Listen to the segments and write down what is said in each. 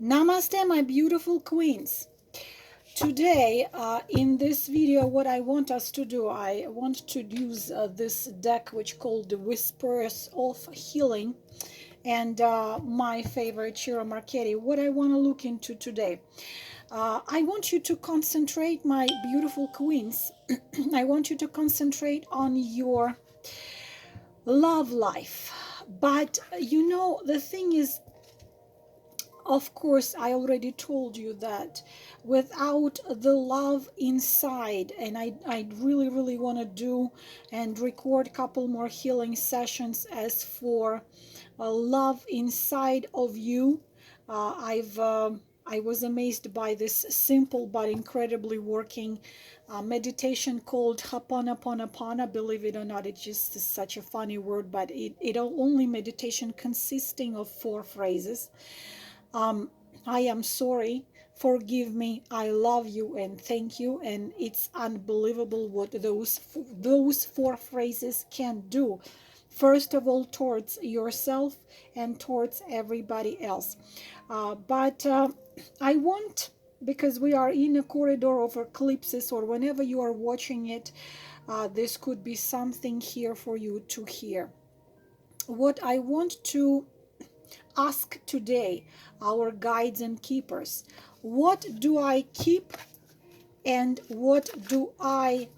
Namaste, my beautiful queens. Today, in this video, what I want us to do, I want to use this deck which called the Whispers of Healing, and my favorite Chiro Marchetti. What I want to look into today, I want you to concentrate, my beautiful queens. I want you to concentrate on your love life. But the thing is, of course, I already told you that without the love inside, and I really, really want to do and record a couple more healing sessions as for love inside of you. I was amazed by this simple but incredibly working meditation called Ho'oponopono. Believe it or not, it's just such a funny word, but it only meditation consisting of 4 phrases. um, I am sorry, forgive me, I love you, and thank you. And it's unbelievable what those 4 phrases can do. First of all, towards yourself and towards everybody else. But I want, because we are in a corridor of eclipses, or whenever you are watching it, this could be something here for you to hear. What I want to ask today our guides and keepers, what do I keep and what do I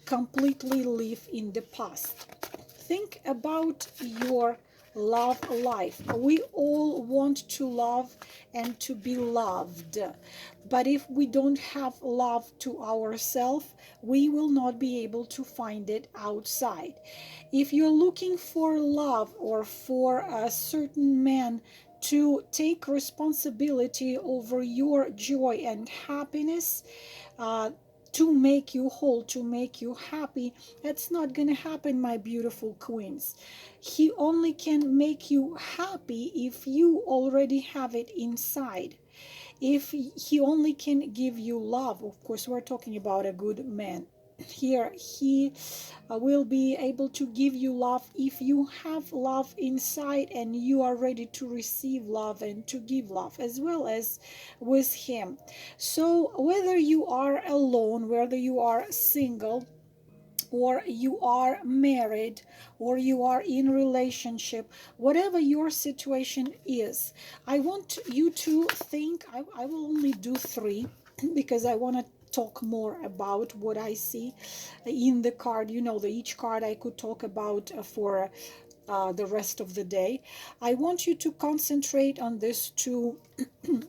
completely leave in the past? Think about your love life. We all want to love and to be loved, but if we don't have love to ourselves, we will not be able to find it outside. If you're looking for love or for a certain man to take responsibility over your joy and happiness, uh, to make you whole, to make you happy, that's not going to happen, my beautiful queens. He only can make you happy if you already have it inside. If he only can give you love, of course, we're talking about a good man. Here, he will be able to give you love if you have love inside and you are ready to receive love and to give love as well as with him. So whether you are alone, whether you are single, or you are married, or you are in relationship, whatever your situation is, I want you to think. I will only do 3 because I want to talk more about what I see in the card. Each card I could talk about for the rest of the day. I want you to concentrate on this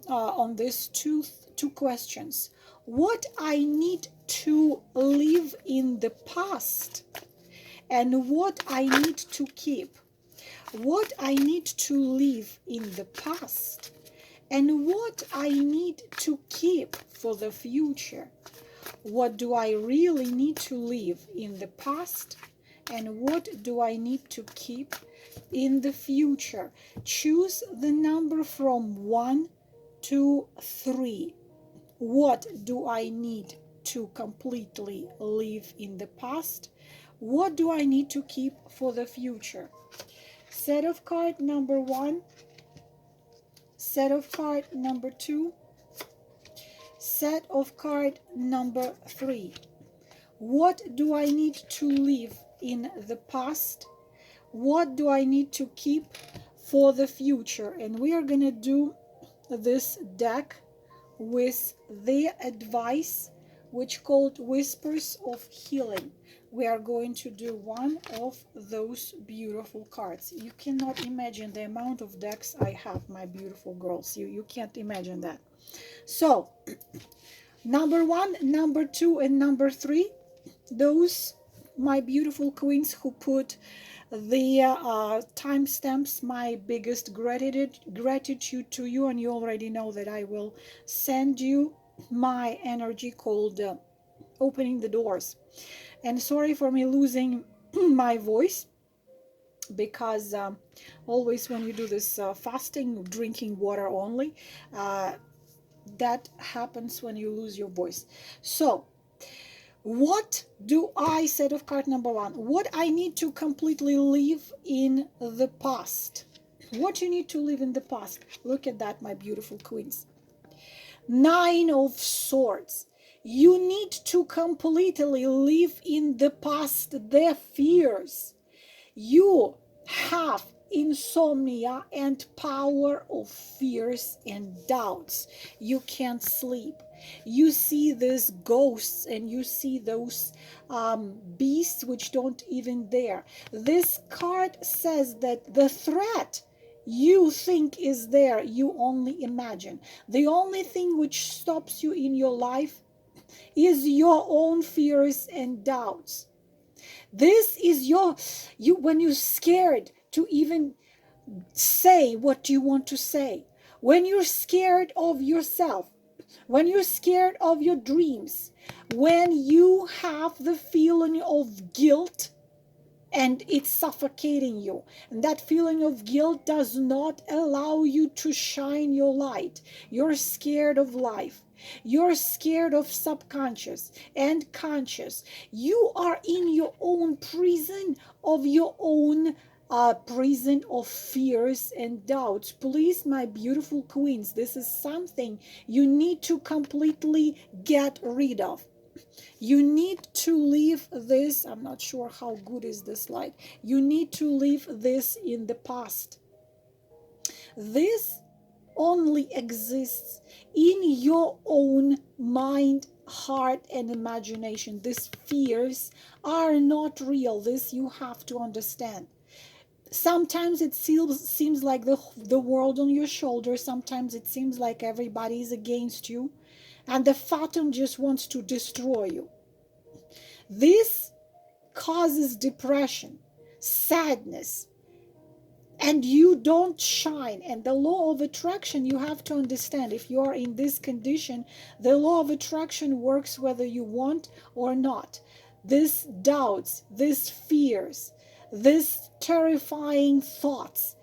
on these two questions. What I need to live in the past and what I need to keep. What I need to live in the past and what I need to keep for the future. What do I really need to live in the past and what do I need to keep in the future? Choose the number from 1 to 3. What do I need to completely live in the past? What do I need to keep for the future? Set of card number 1, set of card number 2, set of card number 3. What do I need to leave in the past? What do I need to keep for the future? And we are going to do this deck with the advice which called Whispers of Healing. We are going to do one of those beautiful cards. You cannot imagine the amount of decks I have, my beautiful girls. You can't imagine that. So number 1, number 2, and number 3, those my beautiful queens who put the timestamps, my biggest gratitude to you, and you already know that I will send you my energy called opening the doors. And sorry for me losing my voice, because always when you do this fasting, drinking water only, that happens when you lose your voice. So what do I, set of card number 1, what I need to completely leave in the past? What you need to live in the past. Look at that, my beautiful queens. 9 of Swords. You need to completely live in the past, the fears. You have insomnia and power of fears and doubts. You can't sleep. You see these ghosts and you see those beasts which don't even dare. This card says that the threat you think is there, you only imagine. The only thing which stops you in your life is your own fears and doubts. This is you when you're scared to even say what you want to say, when you're scared of yourself, when you're scared of your dreams, when you have the feeling of guilt and it's suffocating you, and that feeling of guilt does not allow you to shine your light. You're scared of life. You're scared of subconscious and conscious. You are in your own prison of your own prison of fears and doubts. Please, my beautiful queens, this is something you need to completely get rid of. You need to leave this. I'm not sure how good is this light. You need to leave this in the past. This only exists in your own mind, heart, and imagination. These fears are not real. This you have to understand. Sometimes it seems like the world on your shoulders. Sometimes it seems like everybody is against you. And the phantom just wants to destroy you. This causes depression, sadness, and you don't shine. And the law of attraction, you have to understand, if you are in this condition, the law of attraction works whether you want or not. These doubts, these fears, these terrifying thoughts,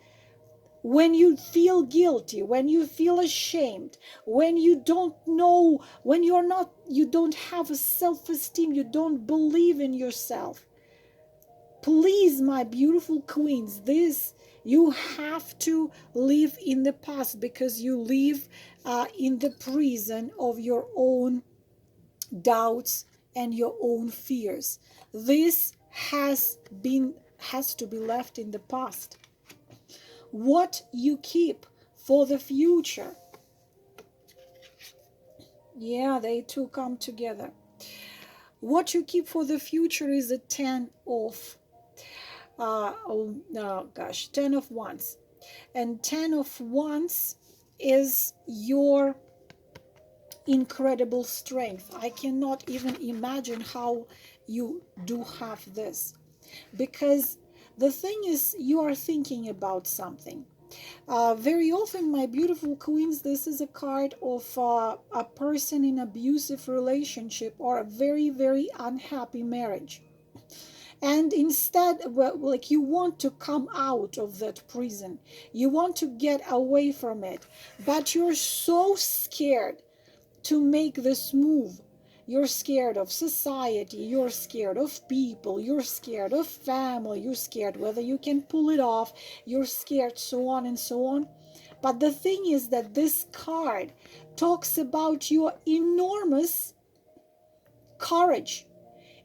when you feel guilty, when you feel ashamed, when you don't know, when you don't have a self-esteem, you don't believe in yourself. Please, my beautiful queens, this you have to live in the past, because you live in the prison of your own doubts and your own fears. This has to be left in the past. What you keep for the future. Yeah, they two come together. What you keep for the future is a 10 of 10 of Wands. And 10 of Wands is your incredible strength. I cannot even imagine how you do have this, because the thing is, you are thinking about something. Very often, my beautiful queens, this is a card of a person in abusive relationship or a very, very unhappy marriage. And instead, well, like, you want to come out of that prison. You want to get away from it. But you're so scared to make this move. You're scared of society, you're scared of people, you're scared of family, you're scared whether you can pull it off, you're scared, so on and so on. But the thing is that this card talks about your enormous courage,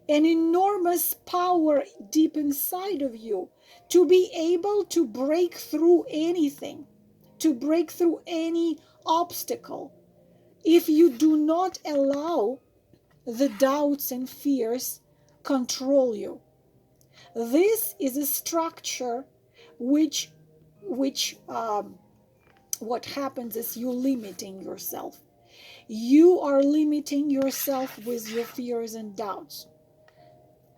an enormous power deep inside of you to be able to break through anything, to break through any obstacle. If you do not allow the doubts and fears control you. This is a structure which what happens is you limiting yourself. You are limiting yourself with your fears and doubts.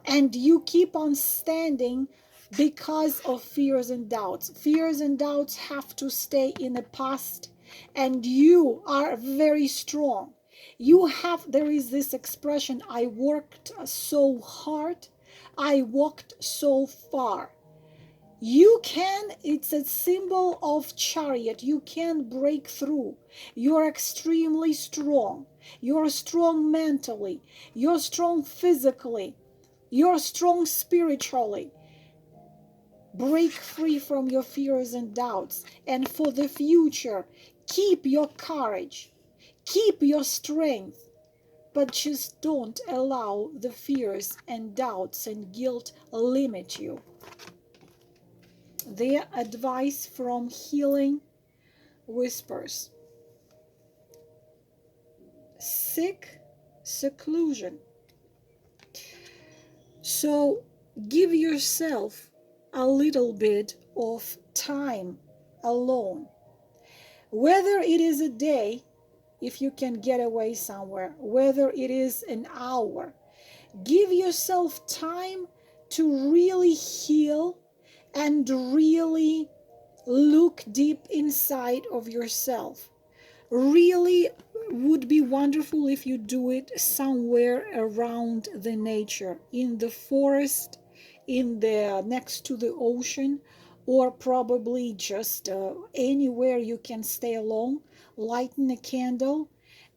And you keep on standing because of fears and doubts. Fears and doubts have to stay in the past, and you are very strong. There is this expression, I worked so hard, I walked so far. It's a symbol of chariot. You can break through. You're extremely strong. You're strong mentally. You're strong physically. You're strong spiritually. Break free from your fears and doubts. And for the future, keep your courage, keep your strength, but just don't allow the fears and doubts and guilt limit you. Their advice from Healing Whispers. Seek seclusion. So give yourself a little bit of time alone. Whether it is a day, if you can get away somewhere, whether it is an hour, give yourself time to really heal and really look deep inside of yourself. Really would be wonderful if you do it somewhere around the nature, in the forest, in the next to the ocean, or probably just anywhere you can stay alone. Lighten a candle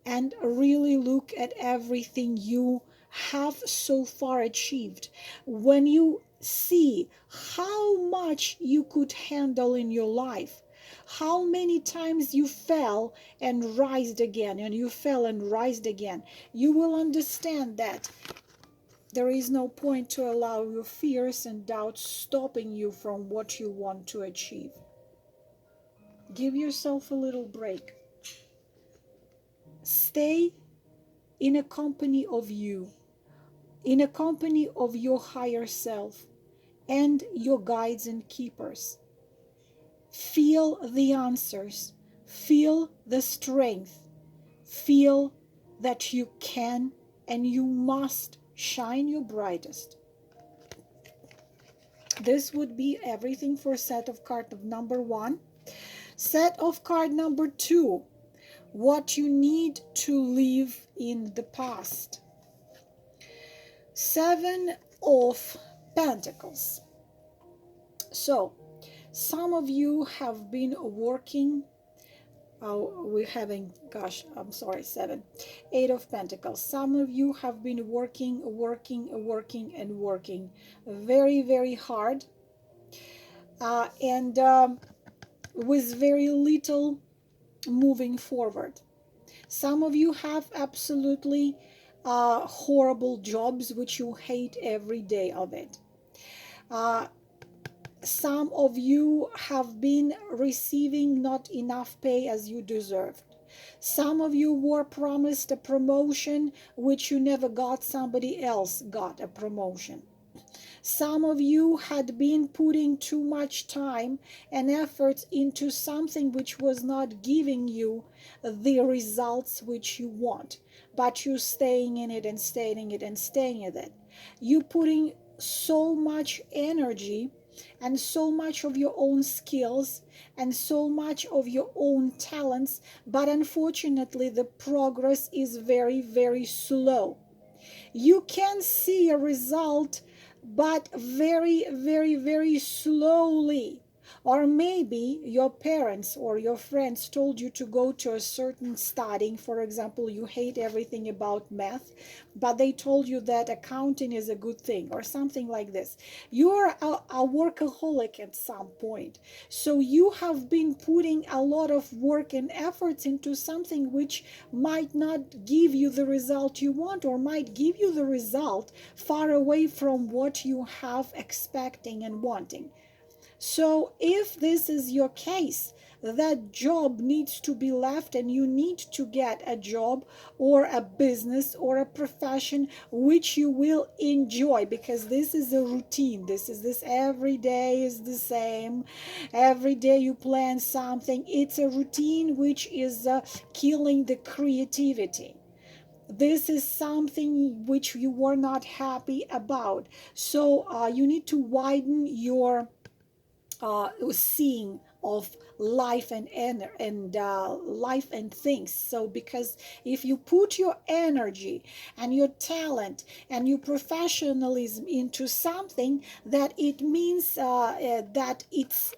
and really look at everything you have so far achieved. When you see how much you could handle in your life, how many times you fell and rised again, and you fell and rised again, you will understand that there is no point to allow your fears and doubts stopping you from what you want to achieve. Give yourself a little break. Stay in a company of you, in a company of your higher self and your guides and keepers. Feel the answers, feel the strength, feel that you can and you must shine your brightest. This would be everything for set of card of number 1. Set of card number 2, what you need to leave in the past. 7 of Pentacles. So, some of you have been working, we're having, gosh, I'm sorry, 7. 8 of Pentacles. Some of you have been working very, very hard, and with very little moving forward. Some of you have absolutely horrible jobs which you hate every day of it. Some of you have been receiving not enough pay as you deserved. Some of you were promised a promotion which you never got, somebody else got a promotion. Some of you had been putting too much time and effort into something which was not giving you the results which you want, but you staying in it and staying in it and staying in it. You putting so much energy and so much of your own skills and so much of your own talents, but unfortunately the progress is very, very slow. You can see a result, but very, very, very slowly. Or maybe your parents or your friends told you to go to a certain studying. For example, you hate everything about math, but they told you that accounting is a good thing or something like this. You're a workaholic at some point. So you have been putting a lot of work and efforts into something which might not give you the result you want, or might give you the result far away from what you have expecting and wanting. So if this is your case, that job needs to be left and you need to get a job or a business or a profession which you will enjoy, because this is a routine. This every day is the same. Every day you plan something. It's a routine which is killing the creativity. This is something which you were not happy about. So you need to widen your seeing of life and life and things. So because if you put your energy and your talent and your professionalism into something, that it means that it's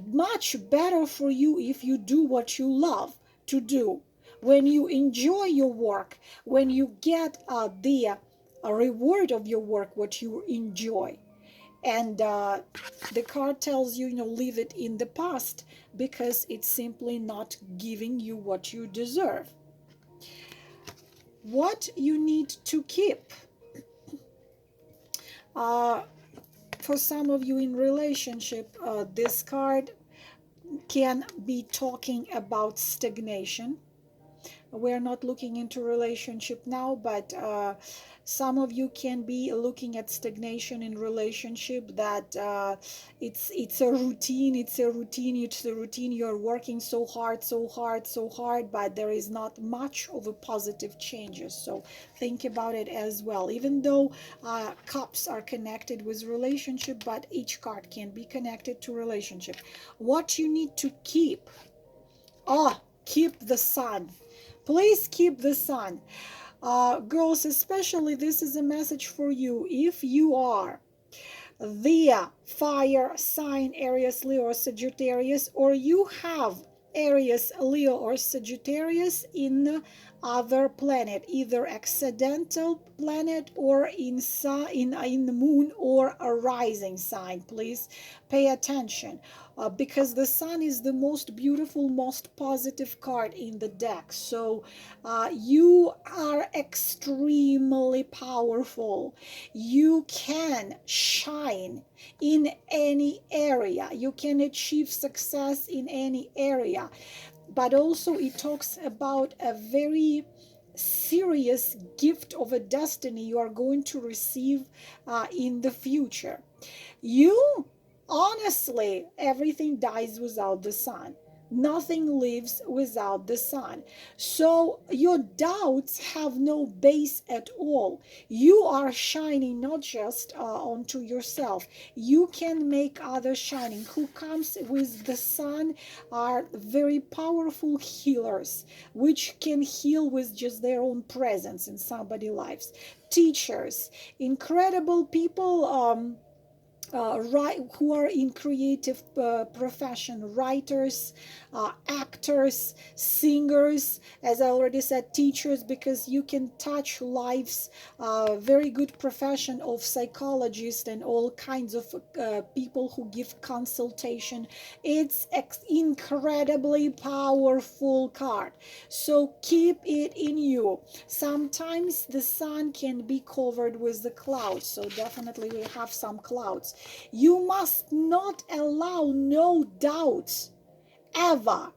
much better for you if you do what you love to do. When you enjoy your work, when you get the reward of your work, what you enjoy. And the card tells you, leave it in the past because it's simply not giving you what you deserve. What you need to keep. For some of you in relationship, this card can be talking about stagnation. We're not looking into relationship now, but some of you can be looking at stagnation in relationship, that it's a routine, you're working so hard, but there is not much of a positive changes. So think about it as well. Even though cups are connected with relationship, but each card can be connected to relationship. What you need to keep, keep the sun. Please keep the sun. Girls, especially, this is a message for you. If you are the fire sign, Aries, Leo, or Sagittarius, or you have Aries, Leo, or Sagittarius in other planet, either accidental planet or in the moon or a rising sign, please pay attention, because the sun is the most beautiful, most positive card in the deck. So you are extremely powerful. You can shine in any area. You can achieve success in any area. But also it talks about a very serious gift of a destiny you are going to receive in the future. You, honestly, everything dies without the sun. Nothing lives without the sun. So your doubts have no base at all. You are shining not just onto yourself. You can make others shining. Who comes with the sun are very powerful healers, which can heal with just their own presence in somebody's lives. Teachers, incredible people, who are in creative profession, writers, actors, singers, as I already said, teachers, because you can touch lives. Very good profession of psychologists and all kinds of people who give consultation. It's incredibly powerful card, so keep it in you. Sometimes the sun can be covered with the clouds, so definitely we have some clouds. You must not allow no doubts ever.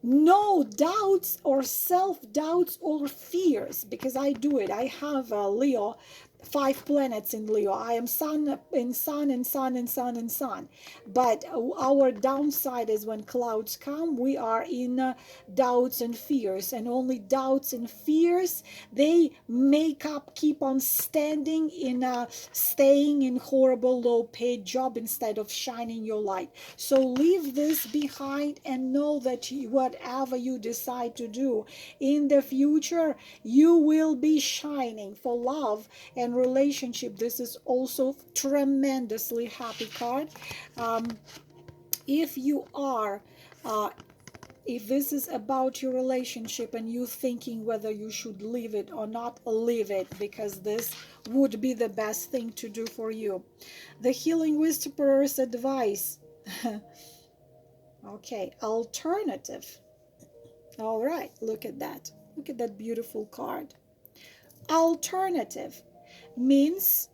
No doubts or self-doubts or fears, because I do it. I have Leo, 5 planets in Leo. I am sun and sun and sun and sun and sun. But our downside is when clouds come, we are in doubts and fears. And only doubts and fears, they keep on staying in horrible low-paid job instead of shining your light. So leave this behind and know that whatever you decide to do in the future, you will be shining for love and relationship. This is also tremendously happy card. If you are if this is about your relationship and you thinking whether you should leave it or not, leave it, because this would be the best thing to do for you. The Healing Whisperer's advice. Okay, alternative. All right, look at that. Look at that beautiful card. Alternative means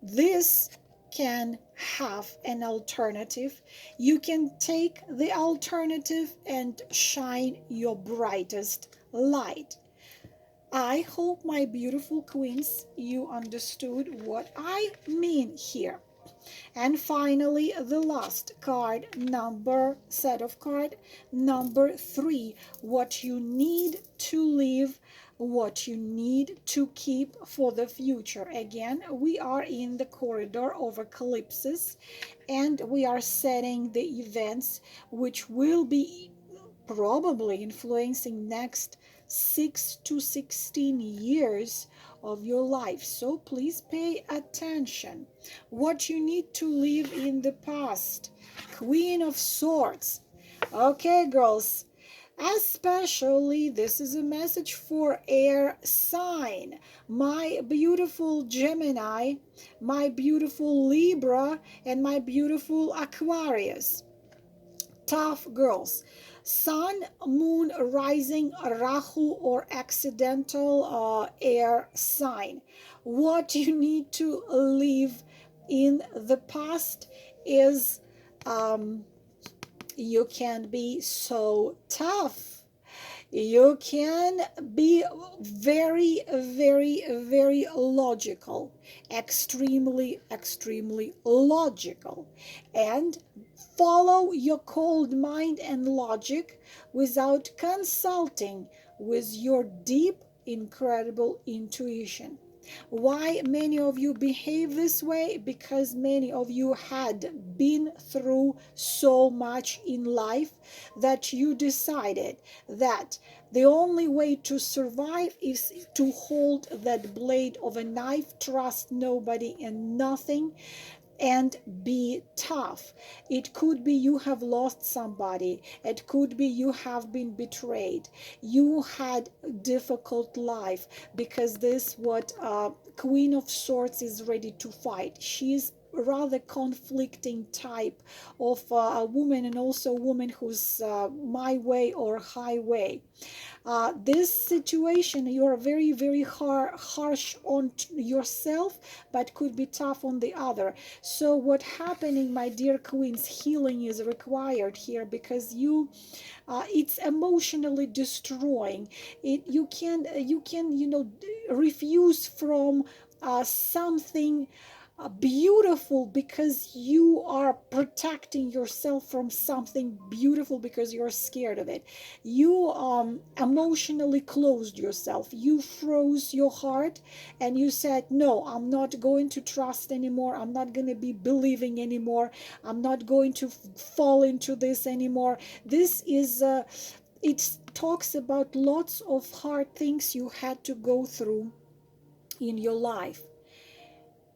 this can have an alternative. You can take the alternative and shine your brightest light. I hope, my beautiful queens, you understood what I mean here. And finally, the last card, set of card number 3, what you need to leave, what you need to keep for the future. Again, we are in the corridor of eclipses, and we are setting the events which will be probably influencing next 6 to 16 years of your life. So please pay attention. What you need to leave in the past. Queen of Swords. Okay, girls, Especially, this is a message for air sign. My beautiful Gemini, my beautiful Libra, and my beautiful Aquarius. Tough girls. Sun, moon, rising, Rahu, or accidental air sign. What you need to leave in the past is you can be so tough. You can be very, very, very logical, extremely, extremely logical, and follow your cold mind and logic without consulting with your deep, incredible intuition. Why many of you behave this way? Because many of you had been through so much in life that you decided that the only way to survive is to hold that blade of a knife, trust nobody and nothing, and be tough. It could be you have lost somebody. It could be you have been betrayed. You had a difficult life, because this what Queen of Swords is ready to fight. She's rather conflicting type of a woman, and also a woman who's my way or highway. This situation, you're very, very harsh on yourself, but could be tough on the other. So what happening, my dear queens, healing is required here, because it's emotionally destroying. You can refuse from something beautiful, because you are protecting yourself from something beautiful, because you're scared of it. You emotionally closed yourself. You froze your heart, and you said, no, I'm not going to trust anymore. I'm not going to be believing anymore. I'm not going to fall into this anymore. This is it talks about lots of hard things you had to go through in your life,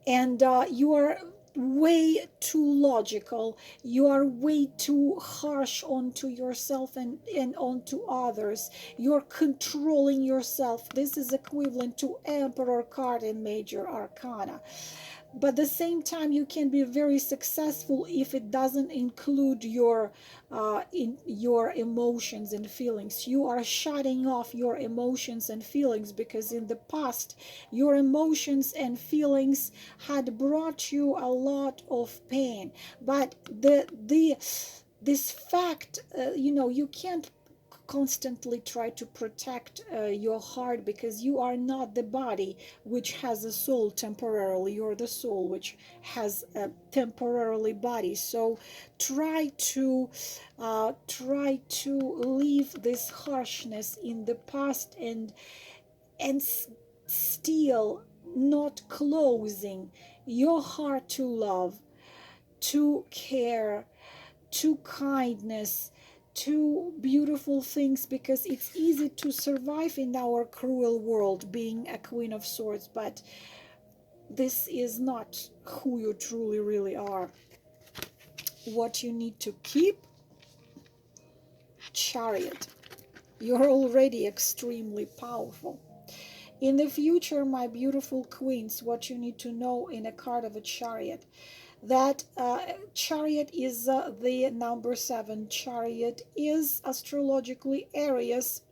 and you are way too logical. You are way too harsh onto yourself and onto others. You're controlling yourself. This is equivalent to Emperor card in Major Arcana. But at the same time, you can be very successful if it doesn't include your emotions and feelings. You are shutting off your emotions and feelings, because in the past your emotions and feelings had brought you a lot of pain. But this fact, you can't constantly try to protect your heart, because you are not the body which has a soul temporarily. You're the soul which has a temporarily body. So try to leave this harshness in the past, and still not closing your heart to love, to care, to kindness, to beautiful things, because it's easy to survive in our cruel world being a Queen of Swords, but this is not who you truly really are. What you need to keep: Chariot. You're already extremely powerful. In the future, my beautiful queens, what you need to know in a card of a Chariot: that Chariot is the number 7. Chariot is astrologically Aries,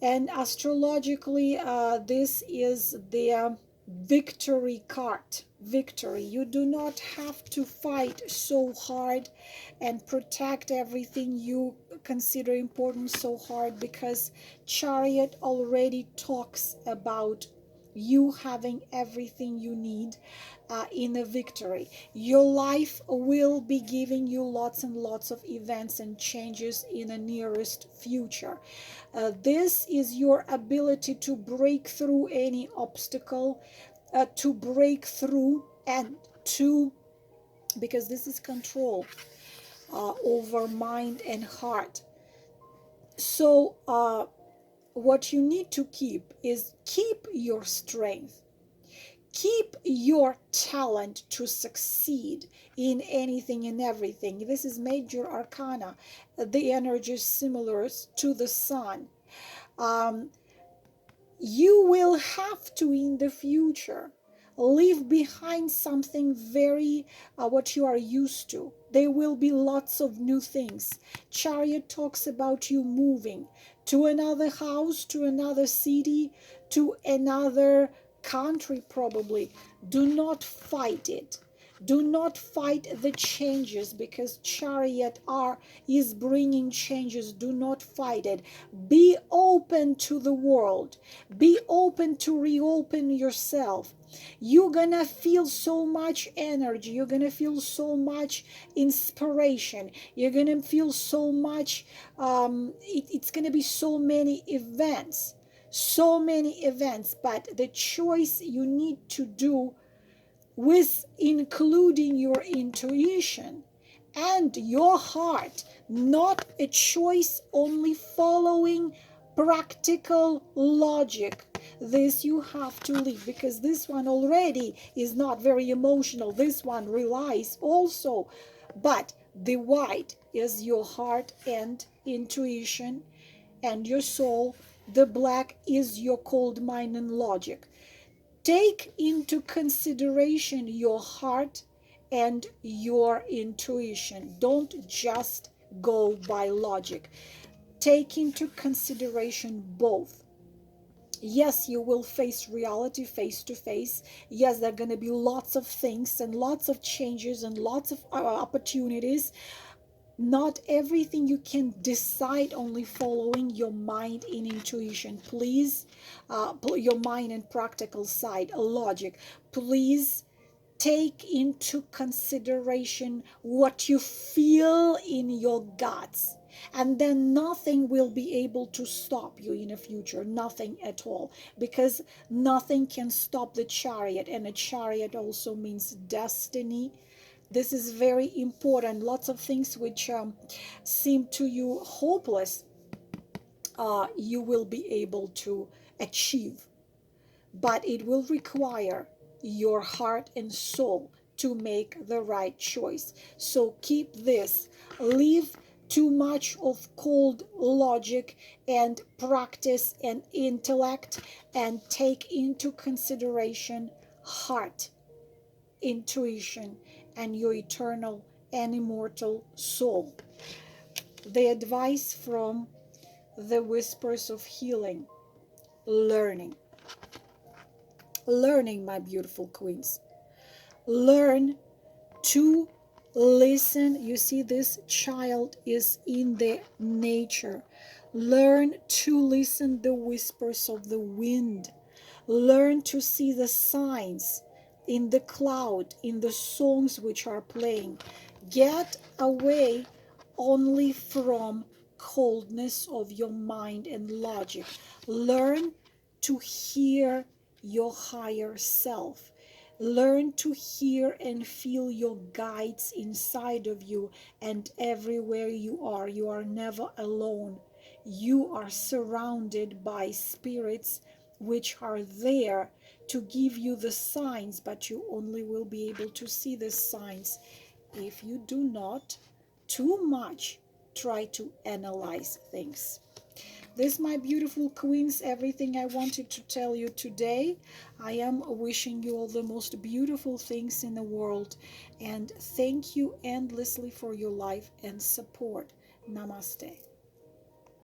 and astrologically this is the victory card. Victory. You do not have to fight so hard and protect everything you consider important so hard, because Chariot already talks about you having everything you need in a victory. Your life will be giving you lots and lots of events and changes in the nearest future. This is your ability to break through any obstacle, to break through, and to, because this is control over mind and heart. So what you need to keep is keep your strength, Keep your talent to succeed in anything and everything. This is major arcana. The energy is similar to the sun. Um, you will have to in the future leave behind something very what you are used to. There will be lots of new things. Chariot talks about you moving to another house, to another city, to another country probably. Do not fight it. Do not fight the changes, because chariot is bringing changes. Do not fight it. Be open to the world. Be open to reopen yourself. You're gonna feel so much energy. You're gonna feel so much inspiration. You're gonna feel so much it's gonna be so many events. So many events. But the choice you need to do with including your intuition and your heart, not a choice only following practical logic. This you have to leave, because this one already is not very emotional. This one relies also, but the white is your heart and intuition and your soul. The black is your cold mind and logic. Take into consideration your heart and your intuition. Don't just go by logic. Take into consideration both. Yes, you will face reality face to face. Yes, there are going to be lots of things and lots of changes and lots of opportunities. Not everything you can decide only following your mind and intuition. Please, your mind and practical side, logic. Please take into consideration what you feel in your guts, and then nothing will be able to stop you in the future. Nothing at all, because nothing can stop the chariot, and a chariot also means destiny. This is very important. Lots of things which seem to you hopeless, you will be able to achieve. But it will require your heart and soul to make the right choice. So keep this. Leave too much of cold logic and practice and intellect, and take into consideration heart, intuition, and your eternal and immortal soul. The advice from the whispers of healing: learning. Learning, my beautiful queens. Learn to listen. You see, this child is in the nature. Learn to listen the whispers of the wind. Learn to see the signs in the cloud, in the songs which are playing. Get away only from coldness of your mind and logic. Learn to hear your higher self. Learn to hear and feel your guides inside of you, and everywhere you are. You are never alone. You are surrounded by spirits which are there to give you the signs, but you only will be able to see the signs if you do not too much try to analyze things. This, my beautiful queens, everything I wanted to tell you today. I am wishing you all the most beautiful things in the world, and thank you endlessly for your life and support. Namaste.